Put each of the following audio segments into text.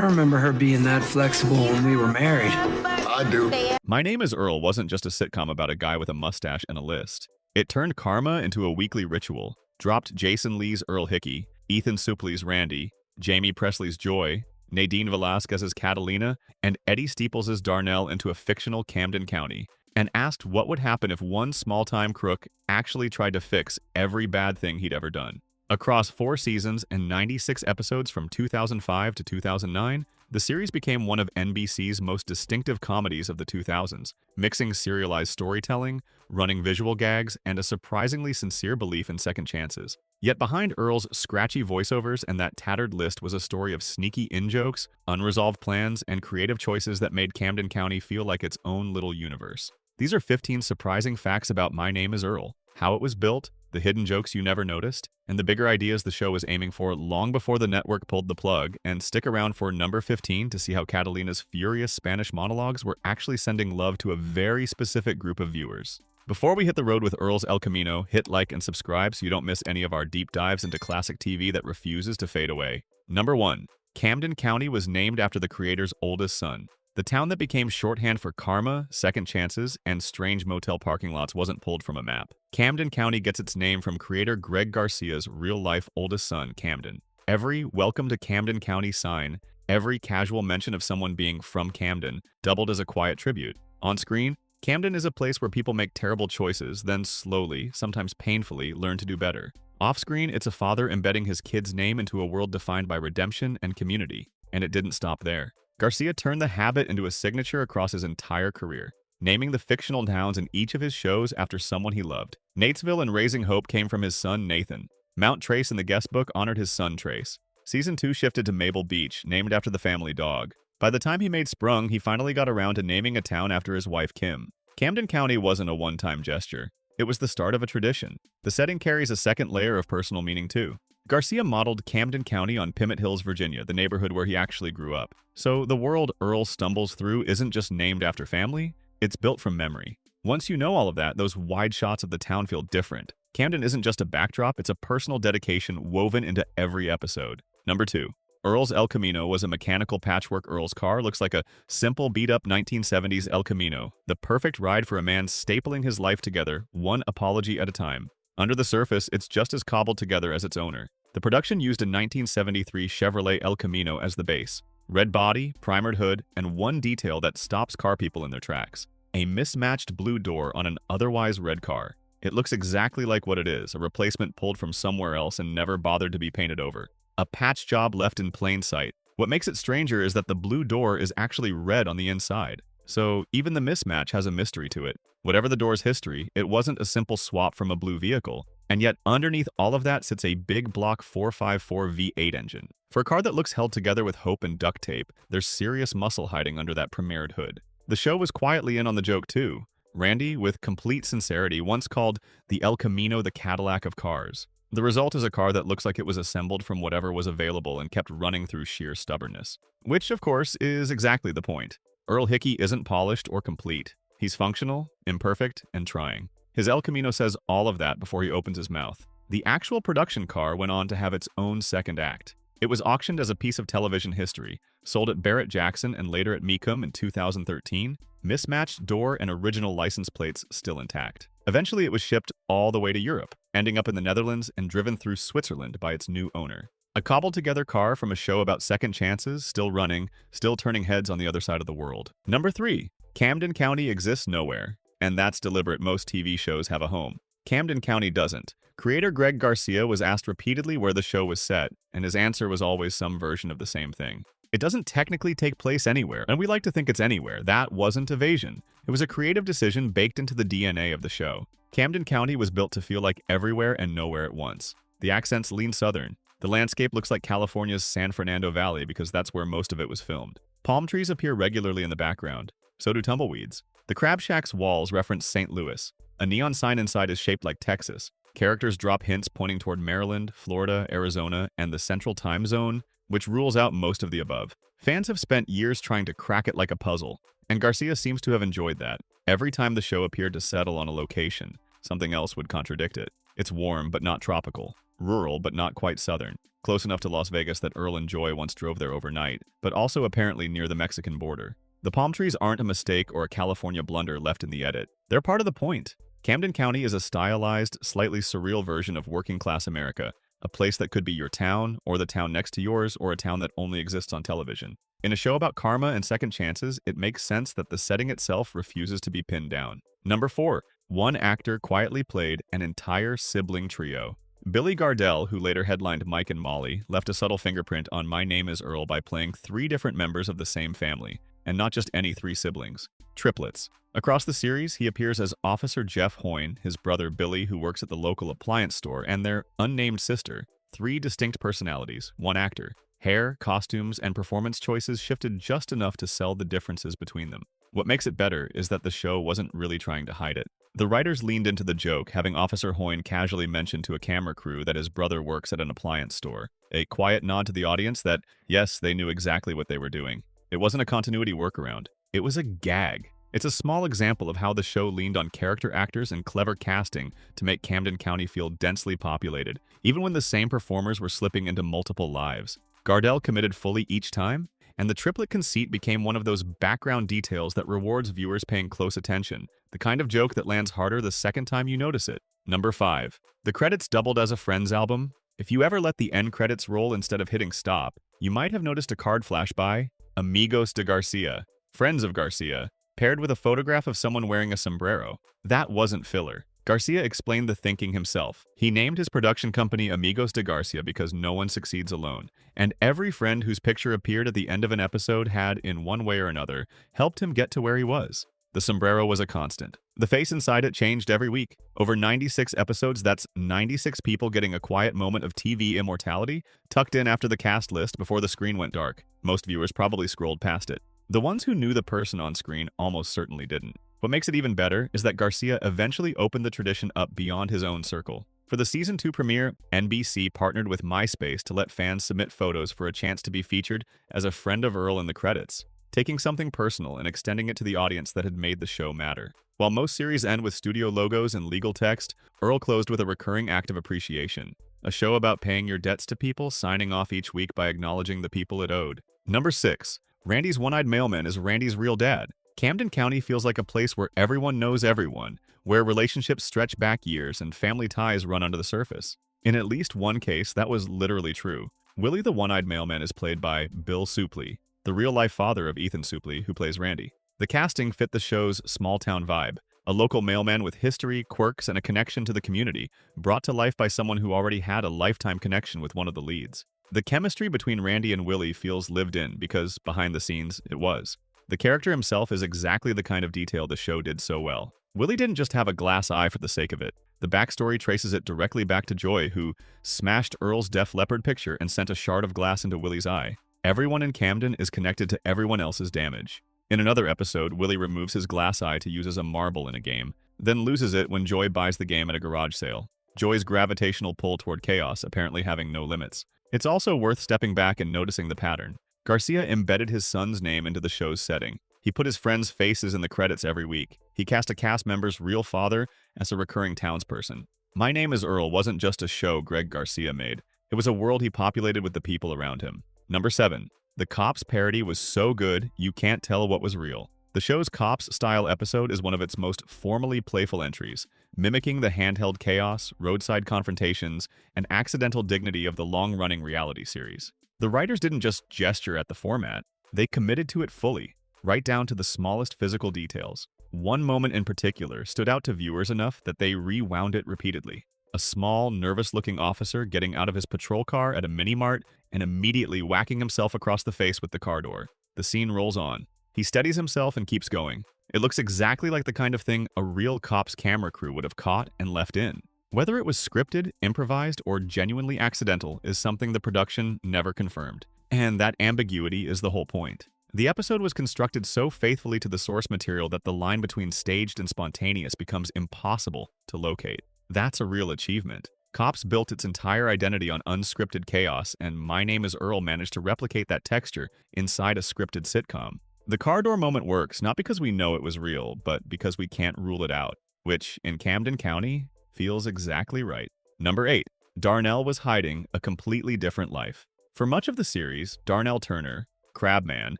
don't remember her being that flexible when we were married. I do. My Name is Earl wasn't just a sitcom about a guy with a mustache and a list. It turned karma into a weekly ritual, dropped Jason Lee's Earl Hickey, Ethan Suplee's Randy, Jamie Presley's Joy, Nadine Velazquez's Catalina, and Eddie Steeples's Darnell into a fictional Camden County, and asked what would happen if one small-time crook actually tried to fix every bad thing he'd ever done. Across 4 seasons and 96 episodes from 2005 to 2009, the series became one of NBC's most distinctive comedies of the 2000s, mixing serialized storytelling, running visual gags, and a surprisingly sincere belief in second chances. Yet behind Earl's scratchy voiceovers and that tattered list was a story of sneaky in-jokes, unresolved plans, and creative choices that made Camden County feel like its own little universe. These are 15 surprising facts about My Name is Earl, how it was built, the hidden jokes you never noticed, and the bigger ideas the show was aiming for long before the network pulled the plug. And stick around for number 15 to see how Catalina's furious Spanish monologues were actually sending love to a very specific group of viewers. Before we hit the road with Earl's El Camino, hit like and subscribe so you don't miss any of our deep dives into classic TV that refuses to fade away. Number 1. Camden County was named after the creator's oldest son. The town that became shorthand for karma, second chances, and strange motel parking lots wasn't pulled from a map. Camden County gets its name from creator Greg Garcia's real-life oldest son, Camden. Every "Welcome to Camden County" sign, every casual mention of someone being from Camden, doubled as a quiet tribute. On screen, Camden is a place where people make terrible choices, then slowly, sometimes painfully, learn to do better. Off-screen, it's a father embedding his kid's name into a world defined by redemption and community. And it didn't stop there. Garcia turned the habit into a signature across his entire career, naming the fictional towns in each of his shows after someone he loved. Natesville and Raising Hope came from his son Nathan. Mount Trace in the guest book honored his son Trace. Season 2 shifted to Mabel Beach, named after the family dog. By the time he made Sprung, he finally got around to naming a town after his wife Kim. Camden County wasn't a one-time gesture. It was the start of a tradition. The setting carries a second layer of personal meaning too. Garcia modeled Camden County on Pimmit Hills, Virginia, the neighborhood where he actually grew up. So the world Earl stumbles through isn't just named after family, it's built from memory. Once you know all of that, those wide shots of the town feel different. Camden isn't just a backdrop, it's a personal dedication woven into every episode. Number 2. Earl's El Camino was a mechanical patchwork. Earl's car looks like a simple beat-up 1970s El Camino, the perfect ride for a man stapling his life together, one apology at a time. Under the surface, it's just as cobbled together as its owner. The production used a 1973 Chevrolet El Camino as the base. Red body, primered hood, and one detail that stops car people in their tracks. A mismatched blue door on an otherwise red car. It looks exactly like what it is, a replacement pulled from somewhere else and never bothered to be painted over. A patch job left in plain sight. What makes it stranger is that the blue door is actually red on the inside. So even the mismatch has a mystery to it. Whatever the door's history, it wasn't a simple swap from a blue vehicle. And yet, underneath all of that sits a big block 454 V8 engine. For a car that looks held together with hope and duct tape, there's serious muscle hiding under that premiered hood. The show was quietly in on the joke too. Randy, with complete sincerity, once called the El Camino the Cadillac of cars. The result is a car that looks like it was assembled from whatever was available and kept running through sheer stubbornness. Which, of course, is exactly the point. Earl Hickey isn't polished or complete. He's functional, imperfect, and trying. His El Camino says all of that before he opens his mouth. The actual production car went on to have its own second act. It was auctioned as a piece of television history, sold at Barrett-Jackson and later at Mecum in 2013, mismatched door and original license plates still intact. Eventually it was shipped all the way to Europe, ending up in the Netherlands and driven through Switzerland by its new owner. A cobbled-together car from a show about second chances, still running, still turning heads on the other side of the world. Number 3. Camden County exists nowhere. And that's deliberate. Most TV shows have a home. Camden County doesn't. Creator Greg Garcia was asked repeatedly where the show was set, and his answer was always some version of the same thing. It doesn't technically take place anywhere, and we like to think it's anywhere. That wasn't evasion. It was a creative decision baked into the DNA of the show. Camden County was built to feel like everywhere and nowhere at once. The accents lean southern. The landscape looks like California's San Fernando Valley because that's where most of it was filmed. Palm trees appear regularly in the background. So do tumbleweeds. The Crab Shack's walls reference St. Louis. A neon sign inside is shaped like Texas. Characters drop hints pointing toward Maryland, Florida, Arizona, and the Central Time Zone, which rules out most of the above. Fans have spent years trying to crack it like a puzzle, and Garcia seems to have enjoyed that. Every time the show appeared to settle on a location, something else would contradict it. It's warm but not tropical, rural but not quite southern, close enough to Las Vegas that Earl and Joy once drove there overnight, but also apparently near the Mexican border. The palm trees aren't a mistake or a California blunder left in the edit. They're part of the point. Camden County is a stylized, slightly surreal version of working-class America, a place that could be your town, or the town next to yours, or a town that only exists on television. In a show about karma and second chances, it makes sense that the setting itself refuses to be pinned down. Number 4. One actor quietly played an entire sibling trio. Billy Gardell, who later headlined Mike and Molly, left a subtle fingerprint on My Name Is Earl by playing 3 different members of the same family, and not just any 3 siblings. Triplets. Across the series, he appears as Officer Jeff Hoyne, his brother Billy, who works at the local appliance store, and their unnamed sister. 3 distinct personalities, 1 actor. Hair, costumes, and performance choices shifted just enough to sell the differences between them. What makes it better is that the show wasn't really trying to hide it. The writers leaned into the joke, having Officer Hoyne casually mention to a camera crew that his brother works at an appliance store. A quiet nod to the audience that, yes, they knew exactly what they were doing. It wasn't a continuity workaround. It was a gag. It's a small example of how the show leaned on character actors and clever casting to make Camden County feel densely populated, even when the same performers were slipping into multiple lives. Gardell committed fully each time, and the triplet conceit became one of those background details that rewards viewers paying close attention, the kind of joke that lands harder the second time you notice it. Number 5. The credits doubled as a Friends album. If you ever let the end credits roll instead of hitting stop, you might have noticed a card flash by Amigos de Garcia, Friends of Garcia, paired with a photograph of someone wearing a sombrero. That wasn't filler. Garcia explained the thinking himself. He named his production company Amigos de Garcia because no one succeeds alone, and every friend whose picture appeared at the end of an episode had, in one way or another, helped him get to where he was. The sombrero was a constant. The face inside it changed every week. Over 96 episodes, that's 96 people getting a quiet moment of TV immortality, tucked in after the cast list before the screen went dark. Most viewers probably scrolled past it. The ones who knew the person on screen almost certainly didn't. What makes it even better is that Garcia eventually opened the tradition up beyond his own circle. For the Season 2 premiere, NBC partnered with MySpace to let fans submit photos for a chance to be featured as a friend of Earl in the credits, taking something personal and extending it to the audience that had made the show matter. While most series end with studio logos and legal text, Earl closed with a recurring act of appreciation. A show about paying your debts to people, signing off each week by acknowledging the people it owed. Number 6. Randy's one-eyed mailman is Randy's real dad. Camden County feels like a place where everyone knows everyone, where relationships stretch back years and family ties run under the surface. In at least one case, that was literally true. Willie the one-eyed mailman is played by Bill Suplee, the real-life father of Ethan Suplee, who plays Randy. The casting fit the show's small-town vibe, a local mailman with history, quirks, and a connection to the community, brought to life by someone who already had a lifetime connection with one of the leads. The chemistry between Randy and Willie feels lived in because, behind the scenes, it was. The character himself is exactly the kind of detail the show did so well. Willie didn't just have a glass eye for the sake of it. The backstory traces it directly back to Joy, who smashed Earl's Def Leppard picture and sent a shard of glass into Willie's eye. Everyone in Camden is connected to everyone else's damage. In another episode, Willie removes his glass eye to use as a marble in a game, then loses it when Joy buys the game at a garage sale. Joy's gravitational pull toward chaos apparently having no limits. It's also worth stepping back and noticing the pattern. Garcia embedded his son's name into the show's setting. He put his friends' faces in the credits every week. He cast a cast member's real father as a recurring townsperson. My Name Is Earl wasn't just a show Greg Garcia made. It was a world he populated with the people around him. Number 7. The Cops parody was so good, you can't tell what was real. The show's Cops-style episode is one of its most formally playful entries, mimicking the handheld chaos, roadside confrontations, and accidental dignity of the long-running reality series. The writers didn't just gesture at the format, they committed to it fully, right down to the smallest physical details. One moment in particular stood out to viewers enough that they rewound it repeatedly. A small, nervous-looking officer getting out of his patrol car at a mini-mart and immediately whacking himself across the face with the car door. The scene rolls on. He steadies himself and keeps going. It looks exactly like the kind of thing a real cop's camera crew would have caught and left in. Whether it was scripted, improvised, or genuinely accidental is something the production never confirmed. And that ambiguity is the whole point. The episode was constructed so faithfully to the source material that the line between staged and spontaneous becomes impossible to locate. That's a real achievement. Cops built its entire identity on unscripted chaos, and My Name Is Earl managed to replicate that texture inside a scripted sitcom. The car door moment works not because we know it was real, but because we can't rule it out, which, in Camden County, feels exactly right. Number 8. Darnell was hiding a completely different life. For much of the series, Darnell Turner, Crabman,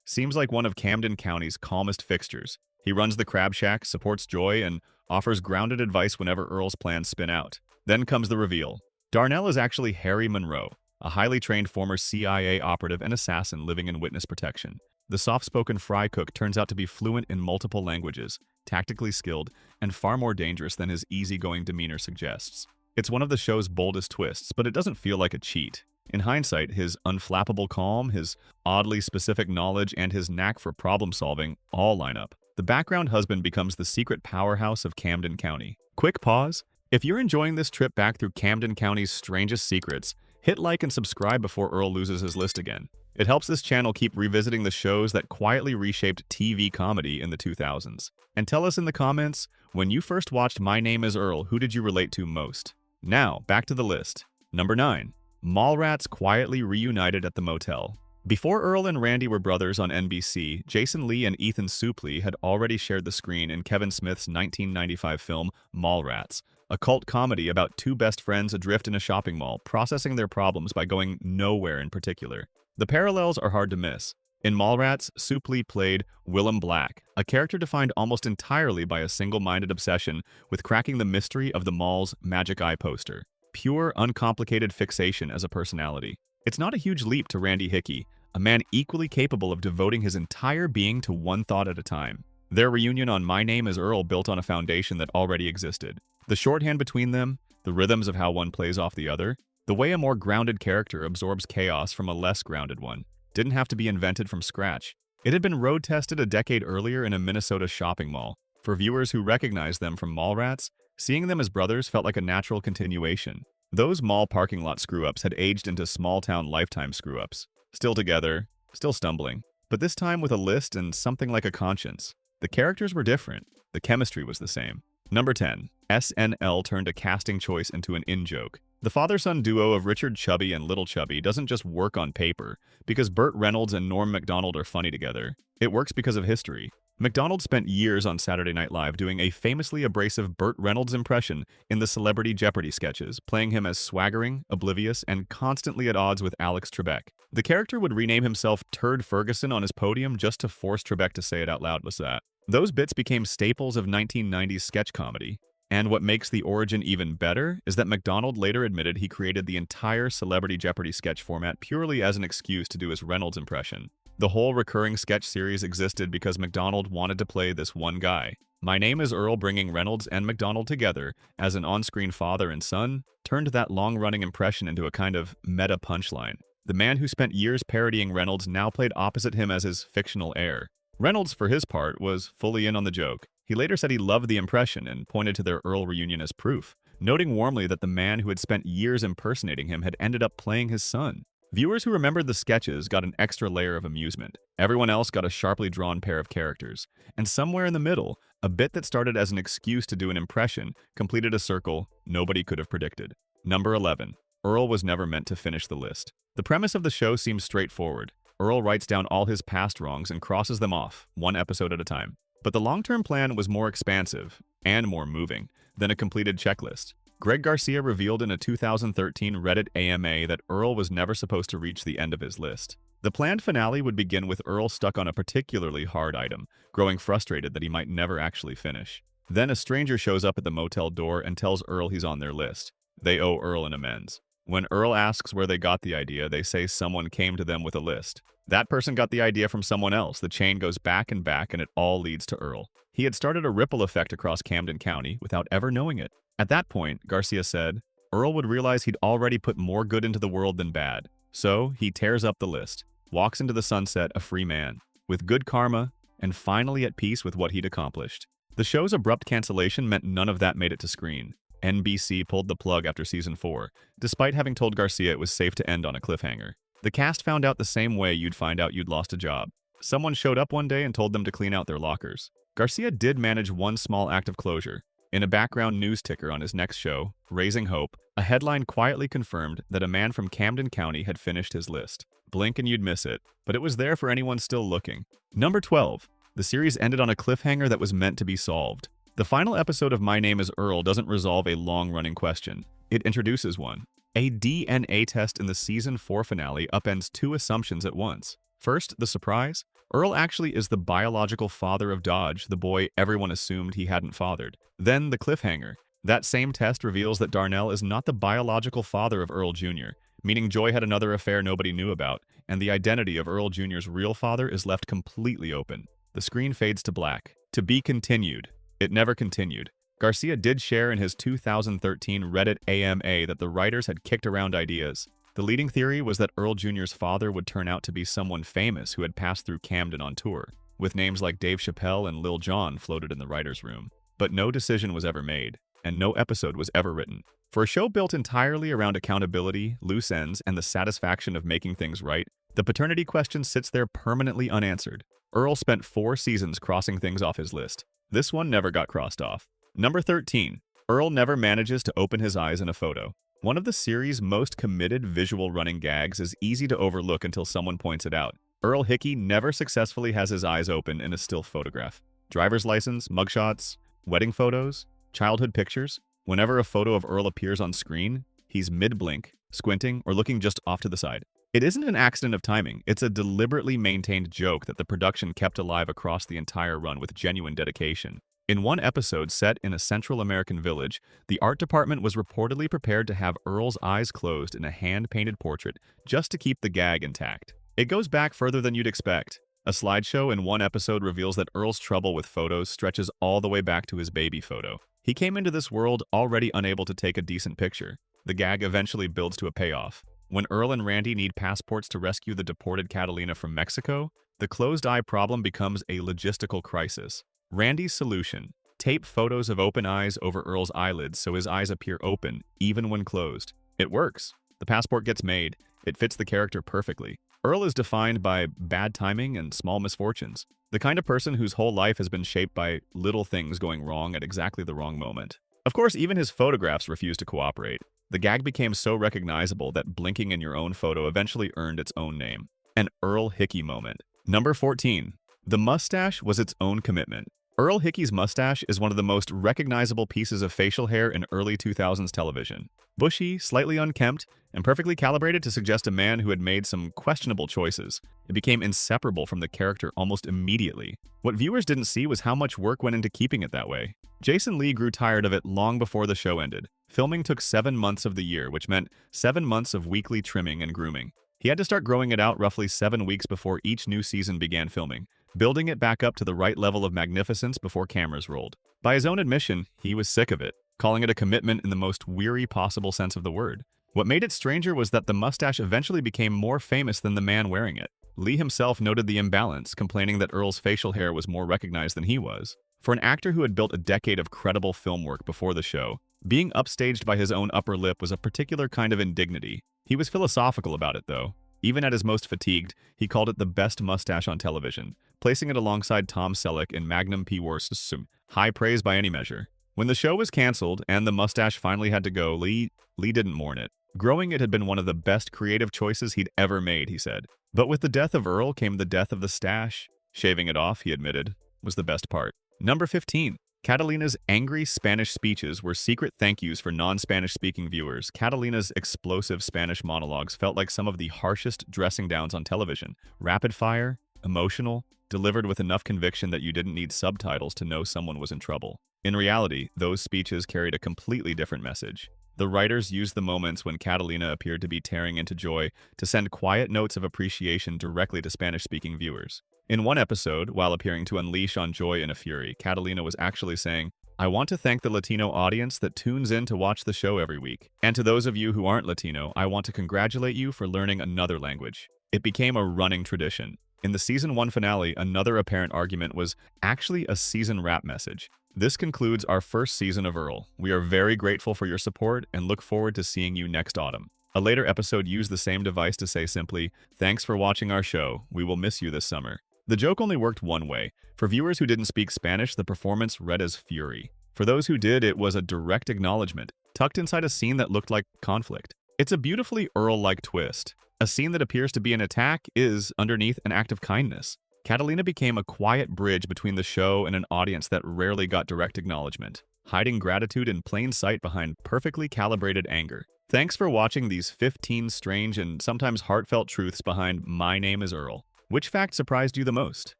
seems like one of Camden County's calmest fixtures. He runs the crab shack, supports Joy, and offers grounded advice whenever Earl's plans spin out. Then comes the reveal. Darnell is actually Harry Monroe, a highly trained former CIA operative and assassin living in witness protection. The soft-spoken fry cook turns out to be fluent in multiple languages, tactically skilled, and far more dangerous than his easygoing demeanor suggests. It's one of the show's boldest twists, but it doesn't feel like a cheat. In hindsight, his unflappable calm, his oddly specific knowledge, and his knack for problem-solving all line up. The background husband becomes the secret powerhouse of Camden County. Quick pause. If you're enjoying this trip back through Camden County's strangest secrets, hit like and subscribe before Earl loses his list again. It helps this channel keep revisiting the shows that quietly reshaped TV comedy in the 2000s. And tell us in the comments, when you first watched My Name is Earl, who did you relate to most? Now, back to the list. Number 9. Mallrats quietly reunited at the motel. Before Earl and Randy were brothers on NBC, Jason Lee and Ethan Suplee had already shared the screen in Kevin Smith's 1995 film Mallrats, a cult comedy about two best friends adrift in a shopping mall, processing their problems by going nowhere in particular. The parallels are hard to miss. In Mallrats, Suplee played Willem Black, a character defined almost entirely by a single-minded obsession with cracking the mystery of the mall's Magic Eye poster. Pure, uncomplicated fixation as a personality. It's not a huge leap to Randy Hickey, a man equally capable of devoting his entire being to one thought at a time. Their reunion on My Name is Earl built on a foundation that already existed. The shorthand between them, the rhythms of how one plays off the other, the way a more grounded character absorbs chaos from a less grounded one, didn't have to be invented from scratch. It had been road-tested a decade earlier in a Minnesota shopping mall. For viewers who recognized them from Mallrats, seeing them as brothers felt like a natural continuation. Those mall parking lot screw-ups had aged into small-town Lifetime screw-ups. Still together, still stumbling, but this time with a list and something like a conscience. The characters were different. The chemistry was the same. Number 10. SNL turned a casting choice into an in-joke. The father-son duo of Richard Chubby and Little Chubby doesn't just work on paper because Burt Reynolds and Norm Macdonald are funny together. It works because of history. Macdonald spent years on Saturday Night Live doing a famously abrasive Burt Reynolds impression in the Celebrity Jeopardy sketches, playing him as swaggering, oblivious, and constantly at odds with Alex Trebek. The character would rename himself Turd Ferguson on his podium just to force Trebek to say it out loud. Was that? Those bits became staples of 1990s sketch comedy. And what makes the origin even better is that Macdonald later admitted he created the entire Celebrity Jeopardy sketch format purely as an excuse to do his Reynolds impression. The whole recurring sketch series existed because Macdonald wanted to play this one guy. My Name is Earl, bringing Reynolds and Macdonald together as an on-screen father and son, turned that long-running impression into a kind of meta punchline. The man who spent years parodying Reynolds now played opposite him as his fictional heir. Reynolds, for his part, was fully in on the joke. He later said he loved the impression and pointed to their Earl reunion as proof, noting warmly that the man who had spent years impersonating him had ended up playing his son. Viewers who remembered the sketches got an extra layer of amusement. Everyone else got a sharply drawn pair of characters. And somewhere in the middle, a bit that started as an excuse to do an impression completed a circle nobody could have predicted. Number 11. Earl was never meant to finish the list. The premise of the show seems straightforward. Earl writes down all his past wrongs and crosses them off, one episode at a time. But the long-term plan was more expansive, and more moving, than a completed checklist. Greg Garcia revealed in a 2013 Reddit AMA that Earl was never supposed to reach the end of his list. The planned finale would begin with Earl stuck on a particularly hard item, growing frustrated that he might never actually finish. Then a stranger shows up at the motel door and tells Earl he's on their list. They owe Earl an amends. When Earl asks where they got the idea, they say someone came to them with a list. That person got the idea from someone else. The chain goes back and back, and it all leads to Earl. He had started a ripple effect across Camden County without ever knowing it. At that point, Garcia said, Earl would realize he'd already put more good into the world than bad. So he tears up the list, walks into the sunset a free man, with good karma, and finally at peace with what he'd accomplished. The show's abrupt cancellation meant none of that made it to screen. NBC pulled the plug after season 4, despite having told Garcia it was safe to end on a cliffhanger. The cast found out the same way you'd find out you'd lost a job. Someone showed up one day and told them to clean out their lockers. Garcia did manage one small act of closure. In a background news ticker on his next show, Raising Hope, a headline quietly confirmed that a man from Camden County had finished his list. Blink and you'd miss it, but it was there for anyone still looking. Number 12. The series ended on a cliffhanger that was meant to be solved. The final episode of My Name is Earl doesn't resolve a long-running question. It introduces one. A DNA test in the season 4 finale upends two assumptions at once. First, the surprise. Earl actually is the biological father of Dodge, the boy everyone assumed he hadn't fathered. Then the cliffhanger. That same test reveals that Darnell is not the biological father of Earl Jr., meaning Joy had another affair nobody knew about, and the identity of Earl Jr.'s real father is left completely open. The screen fades to black. To be continued. It never continued. Garcia did share in his 2013 Reddit AMA that the writers had kicked around ideas. The leading theory was that Earl Jr.'s father would turn out to be someone famous who had passed through Camden on tour, with names like Dave Chappelle and Lil Jon floated in the writer's room. But no decision was ever made, and no episode was ever written. For a show built entirely around accountability, loose ends, and the satisfaction of making things right, the paternity question sits there permanently unanswered. Earl spent 4 seasons crossing things off his list. This one never got crossed off. Number 13. Earl never manages to open his eyes in a photo. One of the series' most committed visual running gags is easy to overlook until someone points it out. Earl Hickey never successfully has his eyes open in a still photograph. Driver's license, mugshots, wedding photos, childhood pictures. Whenever a photo of Earl appears on screen, he's mid-blink, squinting, or looking just off to the side. It isn't an accident of timing, it's a deliberately maintained joke that the production kept alive across the entire run with genuine dedication. In one episode set in a Central American village, the art department was reportedly prepared to have Earl's eyes closed in a hand-painted portrait just to keep the gag intact. It goes back further than you'd expect. A slideshow in one episode reveals that Earl's trouble with photos stretches all the way back to his baby photo. He came into this world already unable to take a decent picture. The gag eventually builds to a payoff. When Earl and Randy need passports to rescue the deported Catalina from Mexico, the closed-eye problem becomes a logistical crisis. Randy's solution: tape photos of open eyes over Earl's eyelids so his eyes appear open, even when closed. It works. The passport gets made. It fits the character perfectly. Earl is defined by bad timing and small misfortunes, the kind of person whose whole life has been shaped by little things going wrong at exactly the wrong moment. Of course, even his photographs refuse to cooperate. The gag became so recognizable that blinking in your own photo eventually earned its own name. An Earl Hickey moment. Number 14. The mustache was its own commitment. Earl Hickey's mustache is one of the most recognizable pieces of facial hair in early 2000s television. Bushy, slightly unkempt, and perfectly calibrated to suggest a man who had made some questionable choices. It became inseparable from the character almost immediately. What viewers didn't see was how much work went into keeping it that way. Jason Lee grew tired of it long before the show ended. Filming took 7 months of the year, which meant 7 months of weekly trimming and grooming. He had to start growing it out roughly 7 weeks before each new season began filming, building it back up to the right level of magnificence before cameras rolled. By his own admission, he was sick of it, calling it a commitment in the most weary possible sense of the word. What made it stranger was that the mustache eventually became more famous than the man wearing it. Lee himself noted the imbalance, complaining that Earl's facial hair was more recognized than he was. For an actor who had built a decade of credible film work before the show, being upstaged by his own upper lip was a particular kind of indignity. He was philosophical about it, though. Even at his most fatigued, he called it the best mustache on television, placing it alongside Tom Selleck in Magnum P.'s high praise by any measure. When the show was canceled and the mustache finally had to go, Lee didn't mourn it. Growing it had been one of the best creative choices he'd ever made, he said. But with the death of Earl came the death of the stash. Shaving it off, he admitted, was the best part. Number 15. Catalina's angry Spanish speeches were secret thank yous for non-Spanish-speaking viewers. Catalina's explosive Spanish monologues felt like some of the harshest dressing downs on television. Rapid-fire, emotional, delivered with enough conviction that you didn't need subtitles to know someone was in trouble. In reality, those speeches carried a completely different message. The writers used the moments when Catalina appeared to be tearing into joy to send quiet notes of appreciation directly to Spanish-speaking viewers. In one episode, while appearing to unleash on joy in a fury, Catalina was actually saying, "I want to thank the Latino audience that tunes in to watch the show every week. And to those of you who aren't Latino, I want to congratulate you for learning another language." It became a running tradition. In the season 1 finale, another apparent argument was actually a season wrap message. This concludes our first season of Earl. We are very grateful for your support and look forward to seeing you next autumn. A later episode used the same device to say simply, "Thanks for watching our show. We will miss you this summer." The joke only worked one way. For viewers who didn't speak Spanish, the performance read as fury. For those who did, it was a direct acknowledgement, tucked inside a scene that looked like conflict. It's a beautifully Earl-like twist. A scene that appears to be an attack is, underneath, an act of kindness. Catalina became a quiet bridge between the show and an audience that rarely got direct acknowledgement, hiding gratitude in plain sight behind perfectly calibrated anger. Thanks for watching these 15 strange and sometimes heartfelt truths behind My Name is Earl. Which fact surprised you the most?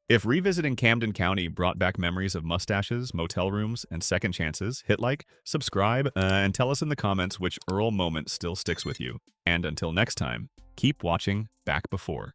If revisiting Camden County brought back memories of mustaches, motel rooms, and second chances, hit like, subscribe, and tell us in the comments which Earl moment still sticks with you. And until next time, keep watching Back Before.